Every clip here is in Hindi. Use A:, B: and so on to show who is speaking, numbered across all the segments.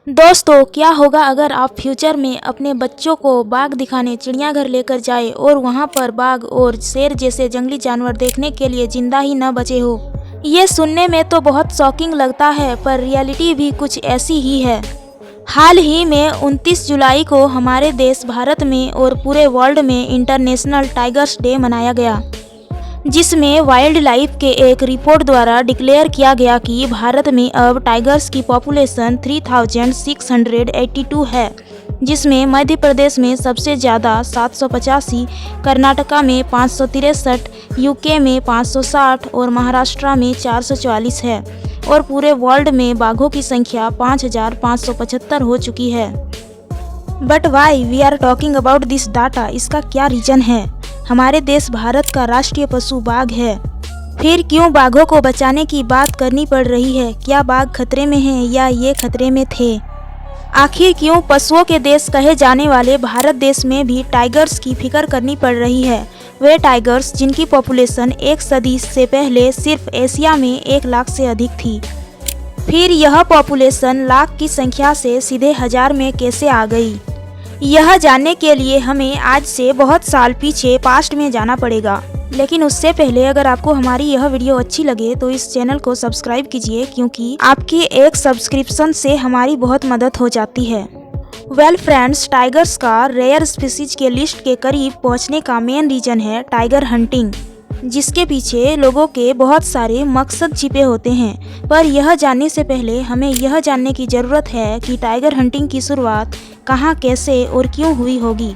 A: दोस्तों, क्या होगा अगर आप फ्यूचर में अपने बच्चों को बाघ दिखाने चिड़ियाघर लेकर जाएं और वहां पर बाघ और शेर जैसे जंगली जानवर देखने के लिए जिंदा ही न बचे हो। ये सुनने में तो बहुत शॉकिंग लगता है, पर रियलिटी भी कुछ ऐसी ही है। हाल ही में 29 जुलाई को हमारे देश भारत में और पूरे वर्ल्ड में इंटरनेशनल टाइगर्स डे मनाया गया, जिसमें वाइल्ड लाइफ के एक रिपोर्ट द्वारा डिक्लेयर किया गया कि भारत में अब टाइगर्स की पॉपुलेशन 3682 है, जिसमें मध्य प्रदेश में सबसे ज़्यादा 785, कर्नाटका में 563, यूके में 560 और महाराष्ट्र में 444 है और पूरे वर्ल्ड में बाघों की संख्या 5575 हो चुकी है। But why we are talking about this data? इसका क्या रीज़न है? हमारे देश भारत का राष्ट्रीय पशु बाघ है, फिर क्यों बाघों को बचाने की बात करनी पड़ रही है? क्या बाघ खतरे में हैं या ये खतरे में थे? आखिर क्यों पशुओं के देश कहे जाने वाले भारत देश में भी टाइगर्स की फिक्र करनी पड़ रही है? वे टाइगर्स जिनकी पॉपुलेशन एक सदी से पहले सिर्फ एशिया में 1 लाख से अधिक थी, फिर यह पॉपुलेशन लाख की संख्या से सीधे हजार में कैसे आ गई? यह जानने के लिए हमें आज से बहुत साल पीछे पास्ट में जाना पड़ेगा। लेकिन उससे पहले अगर आपको हमारी यह वीडियो अच्छी लगे तो इस चैनल को सब्सक्राइब कीजिए, क्योंकि आपकी एक सब्सक्रिप्शन से हमारी बहुत मदद हो जाती है। वेल फ्रेंड्स, टाइगर्स का रेयर स्पीसीज के लिस्ट के करीब पहुंचने का मेन रीजन है टाइगर हंटिंग, जिसके पीछे लोगों के बहुत सारे मकसद छिपे होते हैं। पर यह जानने से पहले हमें यह जानने की ज़रूरत है कि टाइगर हंटिंग की शुरुआत कहाँ, कैसे और क्यों हुई होगी।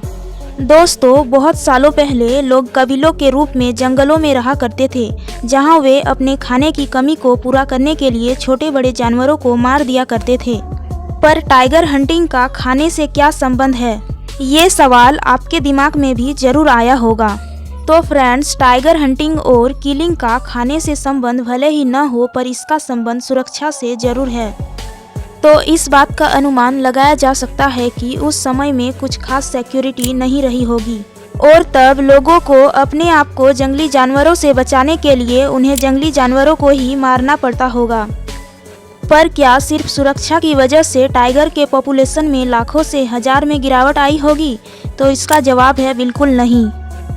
A: दोस्तों, बहुत सालों पहले लोग कबीलों के रूप में जंगलों में रहा करते थे, जहाँ वे अपने खाने की कमी को पूरा करने के लिए छोटे बड़े जानवरों को मार दिया करते थे। पर टाइगर हंटिंग का खाने से क्या संबंध है? ये सवाल आपके दिमाग में भी जरूर आया होगा। तो फ्रेंड्स, टाइगर हंटिंग और किलिंग का खाने से संबंध भले ही न हो, पर इसका संबंध सुरक्षा से जरूर है। तो इस बात का अनुमान लगाया जा सकता है कि उस समय में कुछ खास सिक्योरिटी नहीं रही होगी और तब लोगों को अपने आप को जंगली जानवरों से बचाने के लिए उन्हें जंगली जानवरों को ही मारना पड़ता होगा। पर क्या सिर्फ सुरक्षा की वजह से टाइगर के पॉपुलेशन में लाखों से हजार में गिरावट आई होगी? तो इसका जवाब है बिल्कुल नहीं।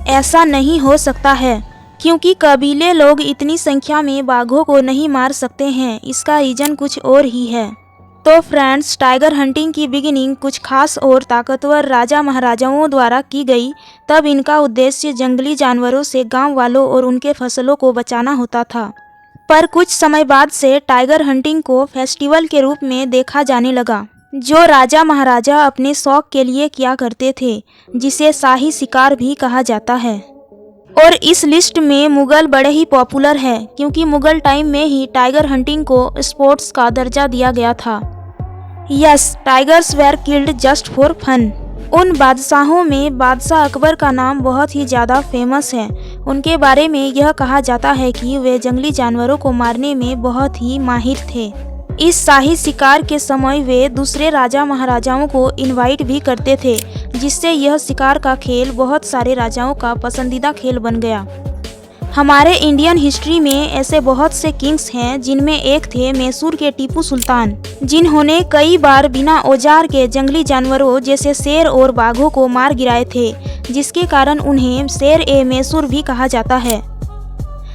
A: ऐसा नहीं हो सकता है, क्योंकि कबीले लोग इतनी संख्या में बाघों को नहीं मार सकते हैं। इसका रीजन कुछ और ही है। तो फ्रेंड्स, टाइगर हंटिंग की बिगिनिंग कुछ खास और ताकतवर राजा महाराजाओं द्वारा की गई। तब इनका उद्देश्य जंगली जानवरों से गांव वालों और उनके फसलों को बचाना होता था। पर कुछ समय बाद से टाइगर हंटिंग को फेस्टिवल के रूप में देखा जाने लगा, जो राजा महाराजा अपने शौक के लिए किया करते थे, जिसे शाही शिकार भी कहा जाता है। और इस लिस्ट में मुगल बड़े ही पॉपुलर है, क्योंकि मुगल टाइम में ही टाइगर हंटिंग को स्पोर्ट्स का दर्जा दिया गया था। Yes, tigers were killed just for fun. उन बादशाहों में बादशाह अकबर का नाम बहुत ही ज़्यादा फेमस है। उनके बारे में यह कहा जाता है कि वे जंगली जानवरों को मारने में बहुत ही माहिर थे। इस शाही शिकार के समय वे दूसरे राजा महाराजाओं को इनवाइट भी करते थे, जिससे यह शिकार का खेल बहुत सारे राजाओं का पसंदीदा खेल बन गया। हमारे इंडियन हिस्ट्री में ऐसे बहुत से किंग्स हैं, जिनमें एक थे मैसूर के टीपू सुल्तान, जिन्होंने कई बार बिना औजार के जंगली जानवरों जैसे शेर और बाघों को मार गिराए थे, जिसके कारण उन्हें शेर ए मैसूर भी कहा जाता है।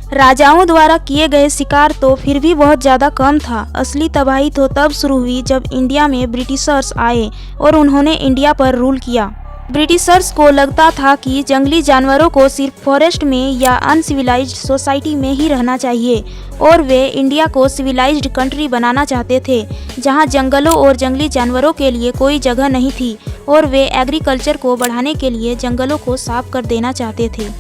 A: राजाओं द्वारा किए गए शिकार तो फिर भी बहुत ज़्यादा कम था। असली तबाही तो तब शुरू हुई जब इंडिया में ब्रिटिशर्स आए और उन्होंने इंडिया पर रूल किया। ब्रिटिशर्स को लगता था कि जंगली जानवरों को सिर्फ फॉरेस्ट में या अनसिविलाइज्ड सोसाइटी में ही रहना चाहिए, और वे इंडिया को सिविलाइज्ड कंट्री बनाना चाहते थे, जहां जंगलों और जंगली जानवरों के लिए कोई जगह नहीं थी, और वे एग्रीकल्चर को बढ़ाने के लिए जंगलों को साफ कर देना चाहते थे,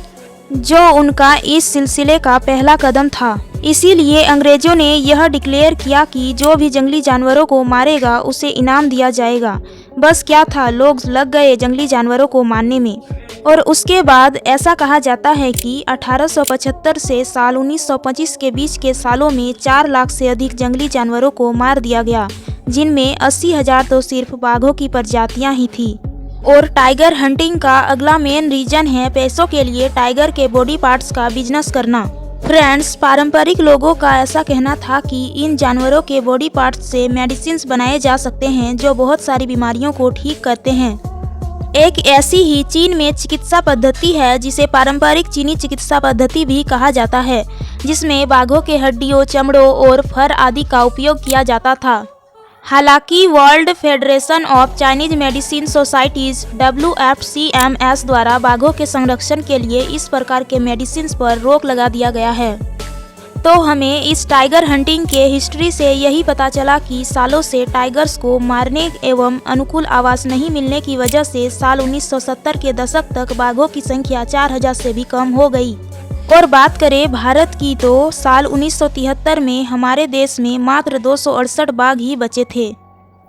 A: जो उनका इस सिलसिले का पहला कदम था। इसीलिए अंग्रेजों ने यह डिक्लेयर किया कि जो भी जंगली जानवरों को मारेगा उसे इनाम दिया जाएगा। बस क्या था, लोग लग गए जंगली जानवरों को मारने में। और उसके बाद ऐसा कहा जाता है कि 1875 से साल 1925 के बीच के सालों में 4 लाख से अधिक जंगली जानवरों को मार दिया गया, जिनमें 80,000 तो सिर्फ बाघों की प्रजातियां ही थी। और टाइगर हंटिंग का अगला मेन रीजन है पैसों के लिए टाइगर के बॉडी पार्ट्स का बिजनेस करना। फ्रेंड्स, पारंपरिक लोगों का ऐसा कहना था कि इन जानवरों के बॉडी पार्ट्स से मेडिसिन्स बनाए जा सकते हैं जो बहुत सारी बीमारियों को ठीक करते हैं। एक ऐसी ही चीन में चिकित्सा पद्धति है जिसे पारंपरिक चीनी चिकित्सा पद्धति भी कहा जाता है, जिसमें बाघों के हड्डियों, चमड़ों और फर आदि का उपयोग किया जाता था। हालांकि world federation of Chinese medicine societies WFCMS द्वारा बाघों के संरक्षण के लिए इस प्रकार के मेडिसिन पर रोक लगा दिया गया है। तो हमें इस टाइगर हंटिंग के हिस्ट्री से यही पता चला कि सालों से टाइगर्स को मारने एवं अनुकूल आवास नहीं मिलने की वजह से साल 1970 के दशक तक बाघों की संख्या 4000 से भी कम हो गई। और बात करें भारत की तो साल 1973 में हमारे देश में मात्र 268 बाघ ही बचे थे।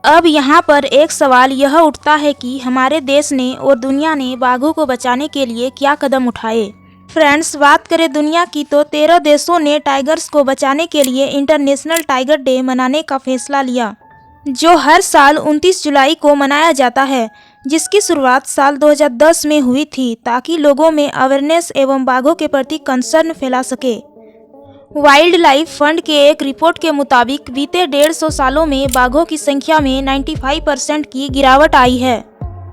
A: अब यहाँ पर एक सवाल यह उठता है कि हमारे देश ने और दुनिया ने बाघों को बचाने के लिए क्या कदम उठाए। फ्रेंड्स, बात करें दुनिया की तो 13 देशों ने टाइगर्स को बचाने के लिए इंटरनेशनल टाइगर डे मनाने का फैसला लिया, जो हर साल 29 जुलाई को मनाया जाता है, जिसकी शुरुआत साल 2010 में हुई थी ताकि लोगों में अवेयरनेस एवं बाघों के प्रति कंसर्न फैला सके। वाइल्ड लाइफ फंड के एक रिपोर्ट के मुताबिक बीते 150 सालों में बाघों की संख्या में 95% की गिरावट आई है।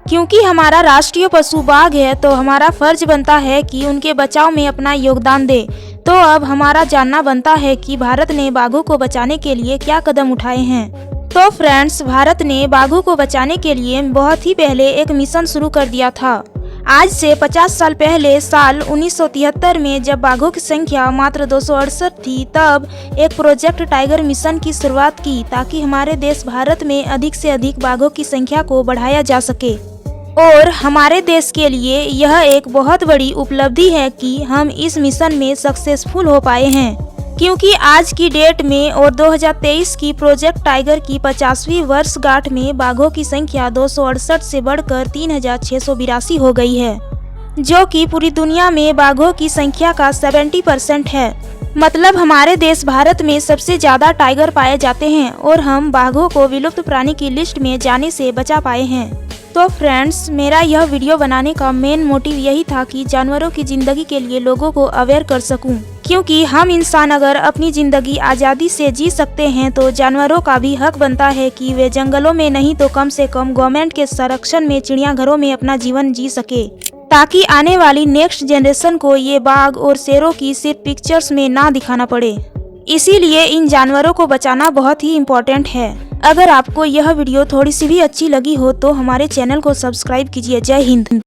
A: क्योंकि हमारा राष्ट्रीय पशु बाघ है तो हमारा फर्ज बनता है कि उनके बचाव में अपना योगदान दे। तो अब हमारा जानना बनता है कि भारत ने बाघों को बचाने के लिए क्या कदम उठाए हैं। तो फ्रेंड्स, भारत ने बाघों को बचाने के लिए बहुत ही पहले एक मिशन शुरू कर दिया था। आज से 50 साल पहले साल 1973 में जब बाघों की संख्या मात्र 268 थी, तब एक प्रोजेक्ट टाइगर मिशन की शुरुआत की ताकि हमारे देश भारत में अधिक से अधिक बाघों की संख्या को बढ़ाया जा सके। और हमारे देश के लिए यह एक बहुत बड़ी उपलब्धि है कि हम इस मिशन में सक्सेसफुल हो पाए हैं, क्योंकि आज की डेट में और 2023 की प्रोजेक्ट टाइगर की 50वीं वर्षगांठ में बाघों की संख्या 268 से बढ़कर 3682 हो गई है, जो कि पूरी दुनिया में बाघों की संख्या का 70% है। मतलब हमारे देश भारत में सबसे ज़्यादा टाइगर पाए जाते हैं और हम बाघों को विलुप्त प्राणी की लिस्ट में जाने से बचा पाए हैं। तो फ्रेंड्स, मेरा यह वीडियो बनाने का मेन मोटिव यही था कि जानवरों की ज़िंदगी के लिए लोगों को अवेयर कर सकूं, क्योंकि हम इंसान अगर अपनी ज़िंदगी आज़ादी से जी सकते हैं तो जानवरों का भी हक बनता है कि वे जंगलों में नहीं तो कम से कम गवर्नमेंट के संरक्षण में चिड़ियाघरों में अपना जीवन जी सके, ताकि आने वाली नेक्स्ट जनरेशन को ये बाघ और शेरों की सिर्फ पिक्चर्स में ना दिखाना पड़े। इसीलिए इन जानवरों को बचाना बहुत ही इम्पोर्टेंट है। अगर आपको यह वीडियो थोड़ी सी भी अच्छी लगी हो तो हमारे चैनल को सब्सक्राइब कीजिए। जय हिंद।